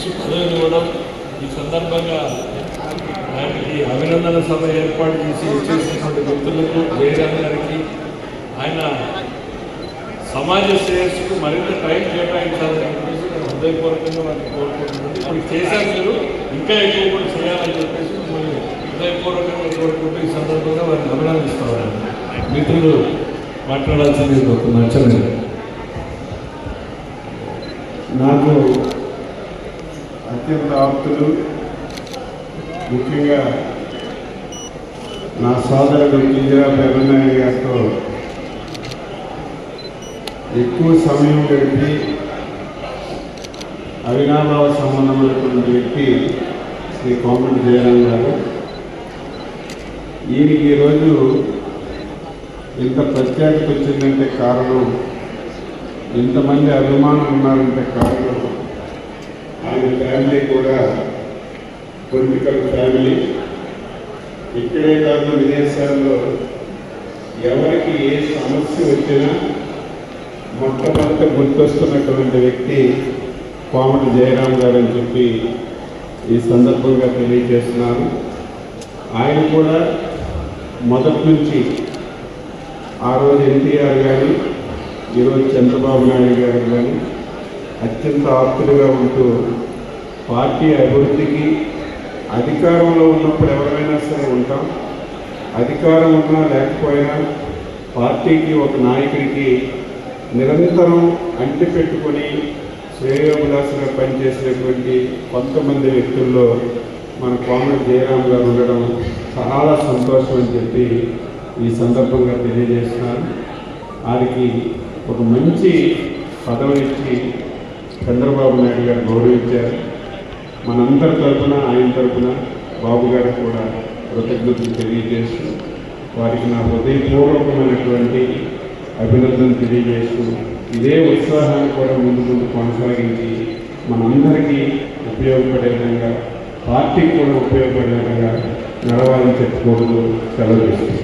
మంచి పదవిని ఇవ్వడం, ఈ సందర్భంగా ఆయనకి అభినందన సభ ఏర్పాటు చేసినటువంటి వ్యక్తులకు జయరామ్ గారికి ఆయన సమాజ శ్రేయస్సుకు మరింత టైం కేటాయించాలని చెప్పేసి నేను హృదయపూర్వకంగా వారిని కోరుకుంటున్నాను. ఇప్పుడు చేశారు మీరు, ఇంకా ఎక్కువ కూడా చేయాలని చెప్పేసి మిమ్మల్ని హృదయపూర్వకంగా కోరుకుంటూ ఈ సందర్భంగా వారిని అభినందిస్తాను. మిత్రులు మాట్లాడాల్సింది నచ్చలేదు. నాకు అత్యంత ఆప్తులు, ముఖ్యంగా నా సోదరుడు కింజరాపు ఎర్రనాయుడు గారితో ఎక్కువ సమయం గడిపి అవినాభావ సంబంధమైనటువంటి వ్యక్తి శ్రీ కోమటి జయరామ్ గారు. ఈయనకి ఈరోజు ఇంత ప్రత్యేకత వచ్చిందంటే కారణం, ఇంతమంది అభిమానులు ఉన్నారంటే కారణం ఆయన ఫ్యామిలీ కూడా పొలిటికల్ ఫ్యామిలీ. ఇక్కడే కాదు, విదేశాల్లో ఎవరికి ఏ సమస్య వచ్చినా మొట్టమొదట గుర్తొస్తున్నటువంటి వ్యక్తి కోమటి జయరామ్ గారు అని చెప్పి ఈ సందర్భంగా తెలియజేస్తున్నాను. ఆయన కూడా మొదటి నుంచి ఆ రోజు ఎన్టీఆర్ గారు, ఈరోజు చంద్రబాబు నాయుడు గారు కానీ అత్యంత ఆప్తులుగా ఉంటూ పార్టీ అభివృద్ధికి, అధికారంలో ఉన్నప్పుడు ఎవరైనా సరే ఉంటాం, అధికారం ఉన్నా లేకపోయినా పార్టీకి ఒక నాయకుడికి నిరంతరం అంటి పెట్టుకొని శ్రేయోభిలాషగా పనిచేసినటువంటి కొంతమంది వ్యక్తుల్లో మన కోమటి జయరామ్ గారు ఉండడం చాలా సంతోషం అని చెప్పి ఈ సందర్భంగా తెలియజేస్తున్నాను. వారికి ఒక మంచి పదవినిచ్చి చంద్రబాబు నాయుడు గారు గౌరవించారు. మనందరి తరఫున, ఆయన తరఫున బాబు గారికి కూడా కృతజ్ఞతలు తెలియజేస్తూ వారికి నా హృదయపూర్వకమైనటువంటి అభినందన తెలియజేస్తూ ఇదే ఉత్సాహాన్ని కూడా ముందు ముందు కొనసాగించి మనందరికీ ఉపయోగపడే విధంగా, పార్టీకి కూడా ఉపయోగపడే విధంగా నడవాలని చెప్పుకోవడం సెలవు చేస్తుంది.